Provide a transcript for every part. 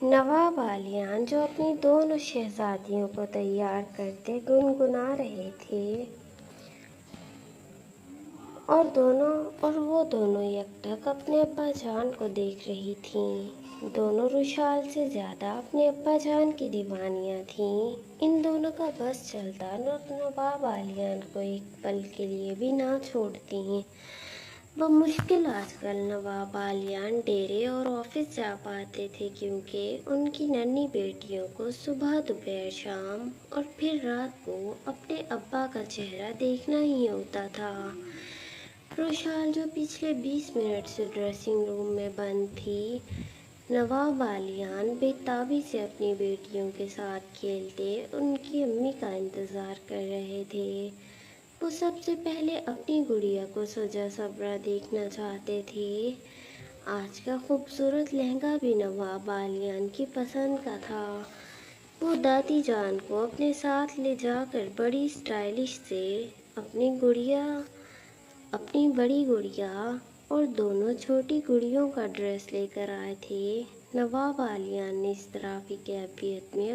نواب عالیان جو اپنی دونوں شہزادیوں کو تیار کرتے گنگنا رہے تھے اور وہ دونوں یک ٹک اپنے ابا جان کو دیکھ رہی تھیں۔ دونوں رشال سے زیادہ اپنے ابا جان کی دیوانیاں تھیں۔ ان دونوں کا بس چلتا نواب عالیان کو ایک پل کے لیے بھی نہ چھوڑتی۔ بمشکل آج کل نواب عالیان ڈیرے اور آفس جا پاتے تھے، کیونکہ ان کی ننھی بیٹیوں کو صبح دوپہر شام اور پھر رات کو اپنے ابا کا چہرہ دیکھنا ہی ہوتا تھا۔ رشال جو پچھلے 20 منٹ سے ڈریسنگ روم میں بند تھی، نواب عالیان بے تابی سے اپنی بیٹیوں کے ساتھ کھیلتے ان کی امی کا انتظار کر رہے تھے۔ وہ سب سے پہلے اپنی گڑیا کو سجا سبرا دیکھنا چاہتے تھے۔ آج کا خوبصورت لہنگا بھی نواب عالیان کی پسند کا تھا۔ وہ دادی جان کو اپنے ساتھ لے جا کر بڑی اسٹائلش سے اپنی بڑی گڑیا اور دونوں چھوٹی گڑیوں کا ڈریس لے کر آئے تھے۔ نواب عالیان نے اضطرابی کیفیت میں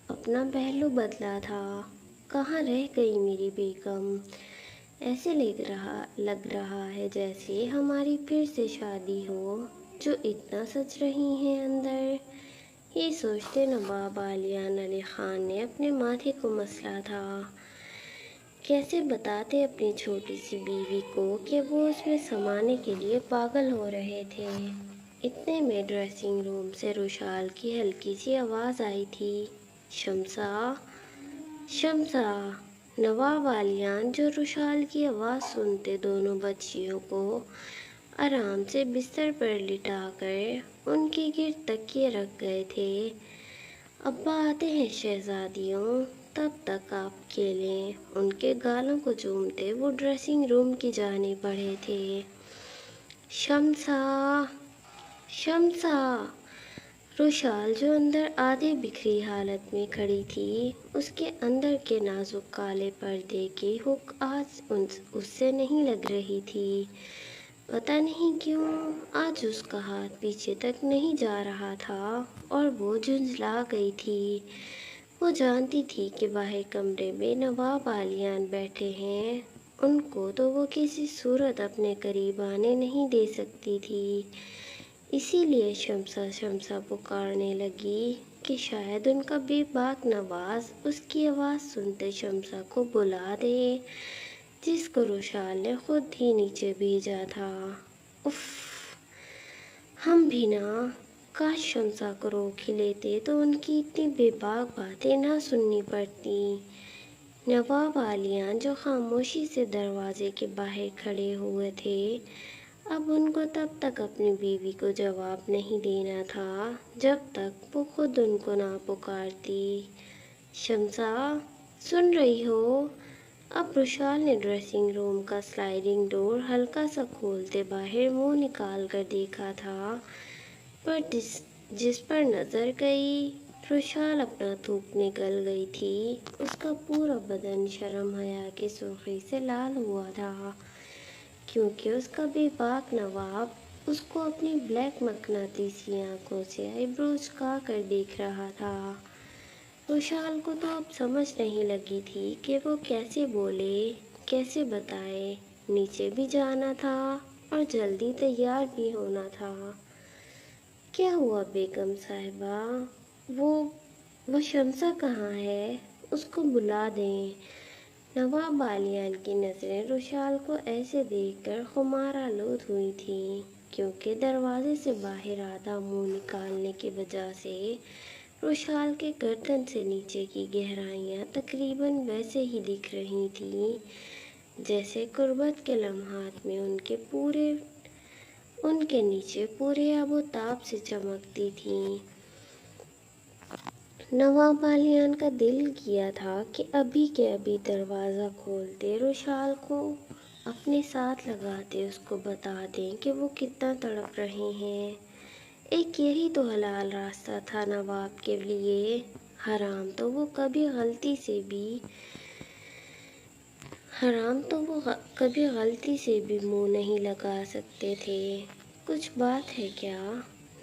اپنا پہلو بدلا تھا۔ کہاں رہ گئی میری بیگم؟ ایسے لگ رہا ہے جیسے ہماری پھر سے شادی ہو، جو اتنا سج رہی ہیں اندر۔ یہ سوچتے نواب عالیان علی خان نے اپنے ماتھے کو مسلا تھا۔ کیسے بتاتے اپنی چھوٹی سی بیوی کو کہ وہ اس میں سمانے کے لیے پاگل ہو رہے تھے۔ اتنے میں ڈریسنگ روم سے رشال کی ہلکی سی آواز آئی تھی، شمسا، شمسا۔ نواب عالیان جو رشال کی آواز سنتے دونوں بچیوں کو آرام سے بستر پر لٹا کر ان کے گرد تکیے رکھ گئے تھے۔ ابا آتے ہیں شہزادیوں، تب تک آپ کھیلیں۔ ان کے گالوں کو چومتے وہ ڈریسنگ روم کی جانب بڑھے تھے۔ شمسا، شمسا۔ رشال جو اندر آدھے بکھری حالت میں کھڑی تھی، اس کے اندر کے نازک کالے پردے کی ہک آج اس سے نہیں لگ رہی تھی۔ پتہ نہیں کیوں آج اس کا ہاتھ پیچھے تک نہیں جا رہا تھا اور وہ جھنجھلا گئی تھی۔ وہ جانتی تھی کہ باہر کمرے میں نواب عالیان بیٹھے ہیں، ان کو تو وہ کسی صورت اپنے قریب آنے نہیں دے سکتی تھی۔ اسی لیے شمسا شمسا پکارنے لگی کہ شاید ان کا بے باک نواز اس کی آواز سنتے شمسا کو بلا دے، جس کو رشال نے خود ہی نیچے بھیجا تھا۔ اف، ہم بھی نا، کاش شمسا کو روک ہی لیتے تو ان کی اتنی بے باک باتیں نہ سننی پڑتی۔ نواب عالیان جو خاموشی سے دروازے کے باہر کھڑے ہوئے تھے، اب ان کو تب تک اپنی بیوی کو جواب نہیں دینا تھا جب تک وہ خود ان کو نہ پکارتی۔ شمسا، سن رہی ہو؟ اب رشال نے ڈریسنگ روم کا سلائڈنگ ڈور ہلکا سا کھولتے باہر منہ نکال کر دیکھا تھا، پر جس پر نظر گئی رشال اپنا تھوک نکل گئی تھی۔ اس کا پورا بدن شرم حیا کی سرخی سے لال ہوا تھا، کیونکہ اس کا بے باک نواب اس کو اپنی بلیک مقناطیسی آنکھوں سے آئی برو چکا کر دیکھ رہا تھا۔ رشال کو تو اب سمجھ نہیں لگی تھی کہ وہ کیسے بولے، کیسے بتائے۔ نیچے بھی جانا تھا اور جلدی تیار بھی ہونا تھا۔ کیا ہوا بیگم صاحبہ؟ وہ شمسا کہاں ہے؟ اس کو بلا دیں۔ نواب عالیان کی نظریں رشال کو ایسے دیکھ کر خمار آلود ہوئی تھیں، کیونکہ دروازے سے باہر آدھا منہ نکالنے کی وجہ سے رشال کے گردن سے نیچے کی گہرائیاں تقریباً ویسے ہی دکھ رہی تھیں جیسے قربت کے لمحات میں ان کے نیچے پورے آب و تاب سے چمکتی تھیں۔ نواب عالیان کا دل کیا تھا کہ ابھی کے ابھی دروازہ کھولتے رشال کو اپنے ساتھ لگاتے اس کو بتا دیں کہ وہ کتنا تڑپ رہے ہیں۔ ایک یہی تو حلال راستہ تھا نواب کے لیے۔ حرام تو وہ کبھی غلطی سے بھی منہ نہیں لگا سکتے تھے۔ کچھ بات ہے کیا؟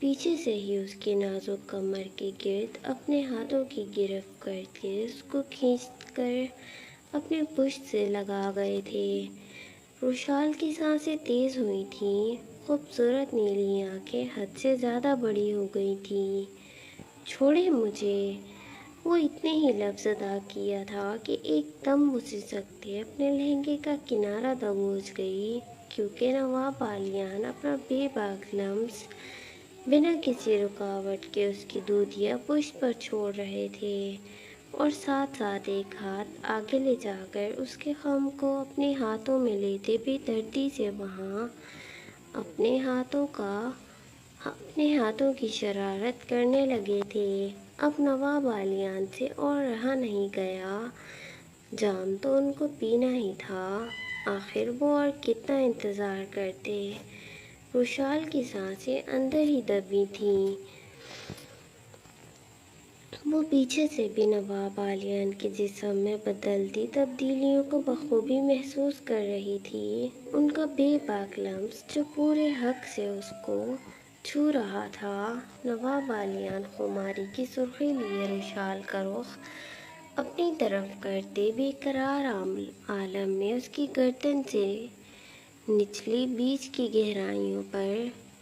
پیچھے سے ہی اس کے نازک کمر کے گرد اپنے ہاتھوں کی گرفت کر کے اس کو کھینچ کر اپنے پشت سے لگا گئے تھے۔ روشال کی سانسیں تیز ہوئی تھیں، خوبصورت نیلی آنکھیں حد سے زیادہ بڑی ہو گئی تھیں۔ چھوڑے مجھے، وہ اتنے ہی لفظ ادا کیا تھا کہ ایک دم اسی سکتے اپنے لہنگے کا کنارہ دبوچ گئی، کیونکہ نواب بالیان اپنا بے باک لمس بنا کسی رکاوٹ کے اس کی دودھیا پشت پر چھوڑ رہے تھے، اور ساتھ ساتھ ایک ہاتھ آگے لے جا کر اس کے خم کو اپنے ہاتھوں میں لیتے بے دردی سے وہاں اپنے ہاتھوں کی شرارت کرنے لگے تھے۔ اب نواب بالیان سے اور رہا نہیں گیا، جام تو ان کو پینا ہی تھا، آخر وہ اور کتنا انتظار کرتے۔ روشال کی سانسیں اندر ہی دبی تھیں، وہ پیچھے سے بھی نواب بالیان کے جسم میں بدلتی تبدیلیوں کو بخوبی محسوس کر رہی تھی۔ ان کا بے باک لمس جو پورے حق سے اس کو چھو رہا تھا۔ نواب بالیان خماری کی سرخی لیے روشال کا رخ اپنی طرف کرتے بے قرار عالم میں اس کی گردن سے نچلی بیچ کی گہرائیوں پر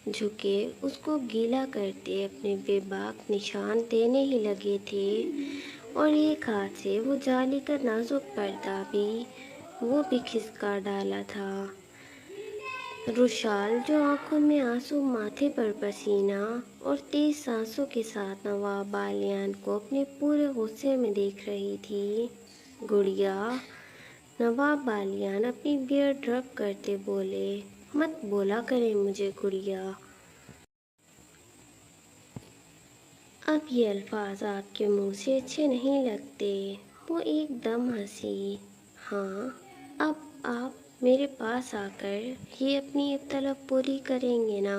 جھکے اس کو گیلا کرتے اپنے بے باک نشان دینے ہی لگے تھے، اور ایک ہاتھ سے وہ جالی کا نازک پردہ بھی کھسکا ڈالا تھا۔ روشال جو آنکھوں میں آنسو، ماتھے پر پسینہ اور تیز سانسوں کے ساتھ نواب بالیان کو اپنے پورے غصے میں دیکھ رہی تھی۔ گڑیا، نواب بالیان اپنی بیئرڈ رب کرتے بولے، مت بولا کریں مجھے گڑیا۔ اب یہ الفاظ آپ کے منہ سے اچھے نہیں لگتے۔ وہ ایک دم ہنسی۔ ہاں، اب آپ میرے پاس آ کر یہ اپنی ایک طلب پوری کریں گے نا،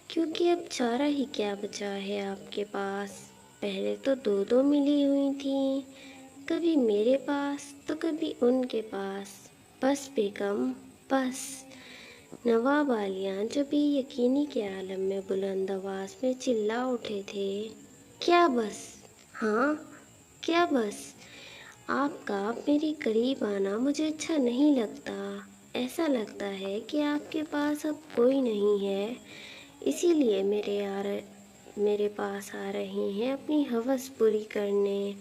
کیونکہ اب چارہ ہی کیا بچا ہے آپ کے پاس۔ پہلے تو دو دو ملی ہوئی تھیں، کبھی میرے پاس تو کبھی ان کے پاس۔ بس بیگم، بس۔ نواب بالیان جو بے یقینی کے عالم میں بلند آواز میں چلا اٹھے تھے۔ کیا بس؟ ہاں، کیا بس؟ آپ کا میرے قریب آنا مجھے اچھا نہیں لگتا۔ ایسا لگتا ہے کہ آپ کے پاس اب کوئی نہیں ہے، اسی لیے میرے پاس آ رہے ہیں اپنی ہوس پوری کرنے۔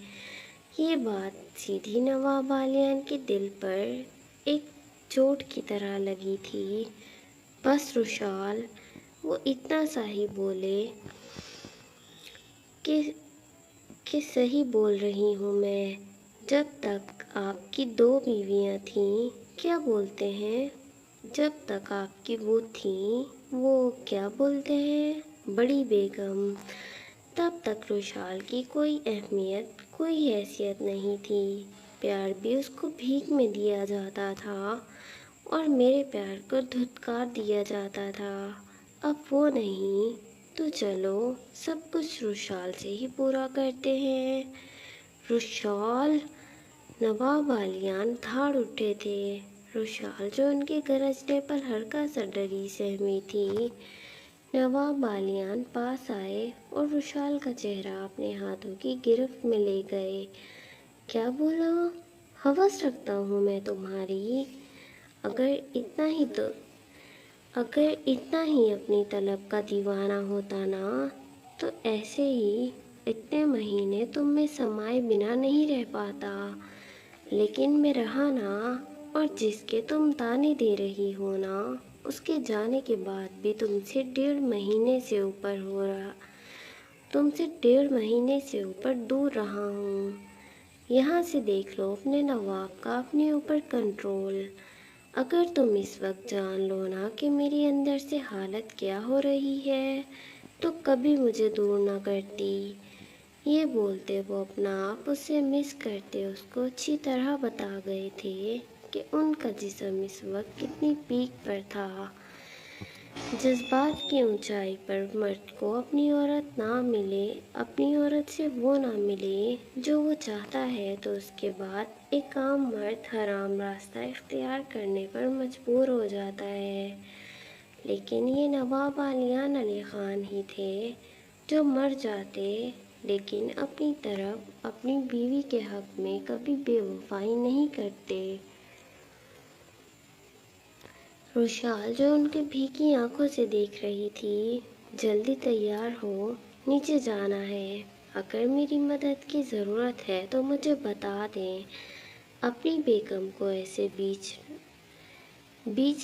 یہ بات سیدھی نواب بالیان کے دل پر ایک چوٹ کی طرح لگی تھی۔ بس روشال، وہ اتنا سا ہی بولے کہ صحیح بول رہی ہوں میں۔ جب تک آپ کی دو بیویاں تھیں، کیا بولتے ہیں؟ جب تک آپ کی وہ تھیں، وہ کیا بولتے ہیں؟ بڑی بیگم، تب تک روشال کی کوئی اہمیت، کوئی حیثیت نہیں تھی۔ پیار بھی اس کو بھیک میں دیا جاتا تھا، اور میرے پیار کو دھتکار دیا جاتا تھا۔ اب وہ نہیں تو چلو سب کچھ روشال سے ہی پورا کرتے ہیں۔ روشال! نواب بالیان دھاڑ اٹھے تھے۔ روشال جو ان کے گرجنے پر ہلکا سا ڈری سہمی تھی۔ نواب بالیان پاس آئے اور روشال کا چہرہ اپنے ہاتھوں کی گرفت میں لے گئے۔ کیا بولا؟ ہوس رکھتا ہوں میں تمہاری؟ اگر اتنا ہی اپنی طلب کا دیوانہ ہوتا نا، تو ایسے ہی اتنے مہینے تم میں سمائے بنا نہیں رہ پاتا، لیکن میں رہا نا، اور جس کے تم تانے دے رہی ہو نا، اس کے جانے کے بعد بھی تم سے 1.5 مہینے سے اوپر دور رہا ہوں۔ یہاں سے دیکھ لو اپنے نواب کا اپنے اوپر کنٹرول۔ اگر تم اس وقت جان لو نا کہ میری اندر سے حالت کیا ہو رہی ہے، تو کبھی مجھے دور نہ کرتی۔ یہ بولتے وہ اپنا آپ اس سے مس کرتے اس کو اچھی طرح بتا گئے تھے کہ ان کا جسم اس وقت کتنی پیک پر تھا۔ جذبات کی اونچائی پر مرد کو اپنی عورت سے وہ نہ ملے جو وہ چاہتا ہے، تو اس کے بعد ایک عام مرد حرام راستہ اختیار کرنے پر مجبور ہو جاتا ہے۔ لیکن یہ نواب علیان علی خان ہی تھے جو مر جاتے لیکن اپنی طرف اپنی بیوی کے حق میں کبھی بے وفائی نہیں کرتے۔ روشال جو ان کے بھیگی آنکھوں سے دیکھ رہی تھی، جلدی تیار ہو، نیچے جانا ہے، اگر میری مدد کی ضرورت ہے تو مجھے بتا دیں، اپنی بیگم کو ایسے بیچ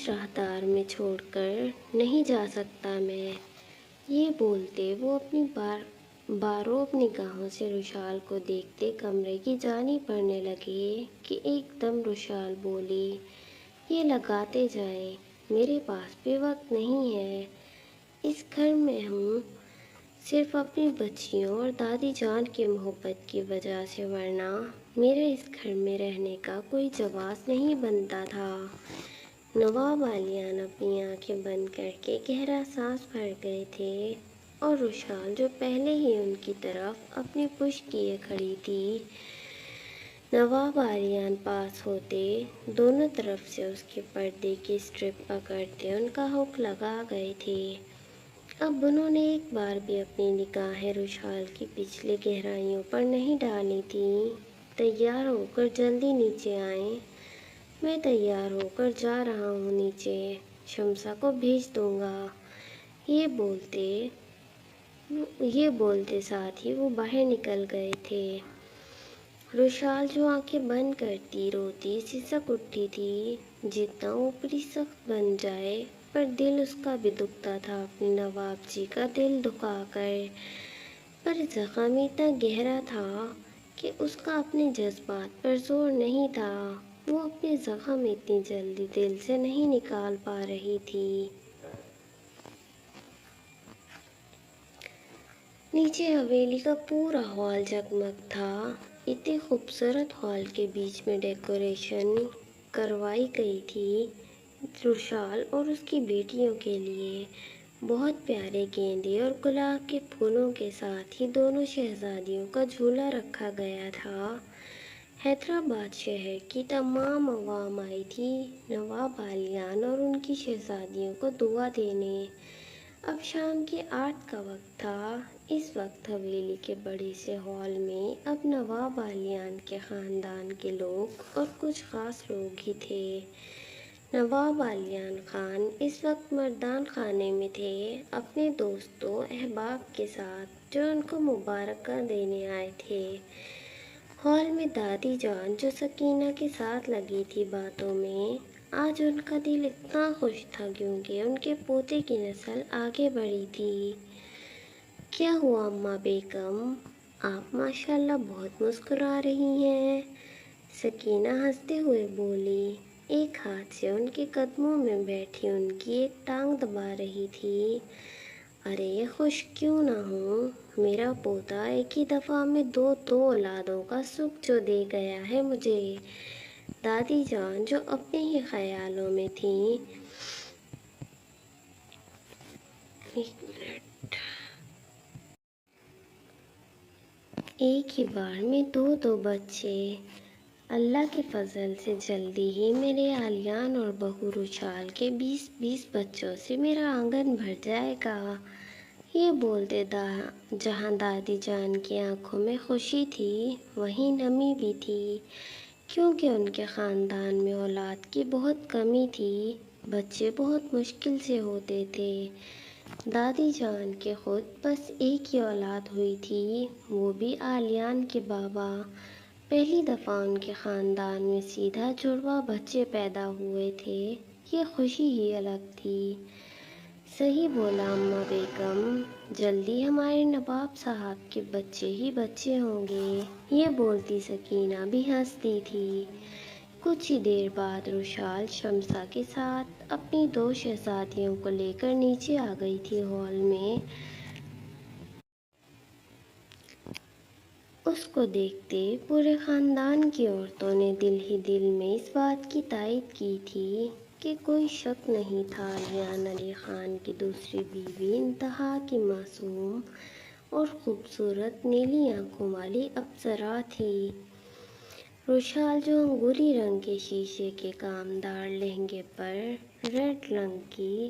راہدار میں چھوڑ کر نہیں جا سکتا میں۔ یہ بولتے وہ اپنی باروب نگاہوں سے روشال کو دیکھتے کمرے کی جانب بڑھنے لگے کہ ایک دم روشال بولی، یہ لگاتے جائیں، میرے پاس بھی وقت نہیں ہے، اس گھر میں ہوں صرف اپنی بچیوں اور دادی جان کی محبت کی وجہ سے، ورنہ میرا اس گھر میں رہنے کا کوئی جواز نہیں بنتا تھا۔ نواب علیان اپنی آنکھیں بند کر کے گہرا سانس بھر گئے تھے اور روشال جو پہلے ہی ان کی طرف اپنی پشت کیے کھڑی تھی، نواب علیان پاس ہوتے دونوں طرف سے اس کے پردے کی اسٹرپ پکڑتے ان کا ہک لگا گئے تھے۔ اب انہوں نے ایک بار بھی اپنی نگاہیں روشال کی پچھلی گہرائیوں پر نہیں ڈالی تھیں۔ تیار ہو کر جلدی نیچے آئیں، میں تیار ہو کر جا رہا ہوں نیچے، شمسا کو بھیج دوں گا۔ یہ بولتے ساتھ ہی وہ باہر نکل گئے تھے۔ روشال جو آنکھیں بند کرتی روتی سسک اٹھی تھی، جتنا اوپری سخت بن جائے، پر دل اس کا بھی دکھتا تھا اپنے نواب جی کا دل دکھا کر، پر زخم اتنا گہرا تھا کہ اس کا اپنے جذبات پر زور نہیں تھا، وہ اپنے زخم اتنی جلدی دل سے نہیں نکال پا رہی تھی۔ نیچے حویلی کا پورا ہال جگمگ تھا، اتنے خوبصورت ہال کے بیچ میں ڈیکوریشن کروائی گئی تھی روشال اور اس کی بیٹیوں کے لیے، بہت پیارے گیندے اور گلاب کے پھولوں کے ساتھ ہی دونوں شہزادیوں کا جھولا رکھا گیا تھا۔ حیدرآباد شہر کی تمام عوام آئی تھی نواب علیان اور ان کی شہزادیوں کو دعا دینے۔ اب شام کے 8 کا وقت تھا۔ اس وقت حویلی کے بڑے سے ہال میں اب نواب علیان کے خاندان کے لوگ اور کچھ خاص لوگ ہی تھے۔ نواب علیان خان اس وقت مردان خانے میں تھے، اپنے دوستوں احباب کے ساتھ جو ان کو مبارکباد دینے آئے تھے۔ ہال میں دادی جان جو سکینہ کے ساتھ لگی تھی باتوں میں، آج ان کا دل اتنا خوش تھا کیونکہ ان کے پوتے کی نسل آگے بڑھی تھی۔ کیا ہوا اماں بیگم، آپ ماشاءاللہ بہت مسکرا رہی ہیں، سکینہ ہنستے ہوئے بولی، ایک ہاتھ سے ان کے قدموں میں بیٹھی ان کی ایک ٹانگ دبا رہی تھی۔ ارے خوش کیوں نہ ہوں، میرا پوتا ایک ہی دفعہ میں دو اولادوں کا سکھ جو دے گیا ہے مجھے۔ دادی جان جو اپنے ہی خیالوں میں تھیں، ایک ہی بار میں دو بچے، اللہ کے فضل سے جلدی ہی میرے علیان اور بہو روشال کے 20 بچوں سے میرا آنگن بھر جائے گا۔ یہ بولتے جہاں دادی جان کی آنکھوں میں خوشی تھی وہیں نمی بھی تھی، کیونکہ ان کے خاندان میں اولاد کی بہت کمی تھی، بچے بہت مشکل سے ہوتے تھے۔ دادی جان کے خود بس ایک ہی اولاد ہوئی تھی، وہ بھی علیان کے بابا۔ پہلی دفعہ ان کے خاندان میں سیدھا جڑواں بچے پیدا ہوئے تھے، یہ خوشی ہی الگ تھی۔ صحیح بولا اماں بیگم، جلدی ہمارے نواب صاحب کے بچے ہی بچے ہوں گے، یہ بولتی سکینہ بھی ہنستی تھی۔ کچھ ہی دیر بعد روشال شمسا کے ساتھ اپنی 2 شہزادیوں کو لے کر نیچے آ گئی تھی ہال میں۔ اس کو دیکھتے پورے خاندان کی عورتوں نے دل ہی دل میں اس بات کی تائید کی تھی کہ کوئی شک نہیں تھا علیان علی خان کی دوسری بیوی انتہا کی معصوم اور خوبصورت نیلی آنکھوں والی اپسرا تھی۔ روشال جو انگوری رنگ کے شیشے کے کامدار لہنگے پر ریڈ رنگ کی